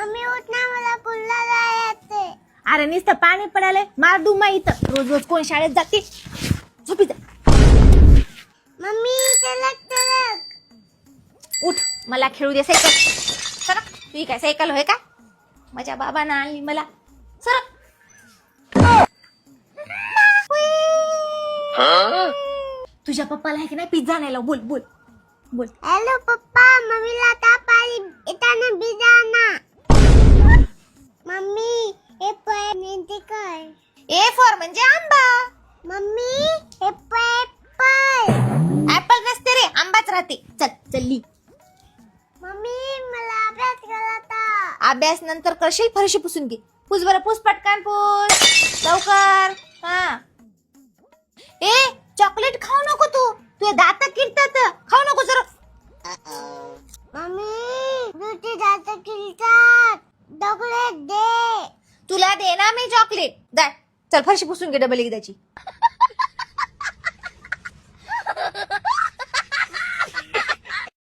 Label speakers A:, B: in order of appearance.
A: Mummy उठ ना, मला पुन्हा जायचे.
B: अरे नुसतं पाणी पडायलंय, मार डुमा इथं. रोज रोज कोण शाळेत जाते? झोपी जा.
A: मम्मी चलक चलक.
B: उठ, मला खेळू दे सायकल. सरक, तुझी काय सायकल होय का? माझ्या बाबानं आणली मला. सरक. तुझ्या पप्पाला आहे की नाही पिझ्झा आणायला? बोल बोल बोल.
A: हॅलो पप्पा, मम्मीला ताप आली, येताना बिजा ना. मम्मी हे पण नेते काय?
B: ए फॉर म्हणजे आंबा.
A: मम्मी हे ऍपल.
B: ऍपल नसते रे, आंबाच राहते. चल चल्ली.
A: मम्मी मला अभ्यास करायचा.
B: अभ्यास नंतर करशील. फरशी पुसून घे. पुस बरं, पुस पटकन पुस लवकर. हा. ए चॉकलेट खाऊ नको तू, तुझे दात किडतात. खाऊ नको जरा.
A: मम्मी दुधी दात किलतात. चॉकलेट दे.
B: तुला दे ना मी चॉकलेट. जा चल, फरशी पुसून घे डबल एकदाची.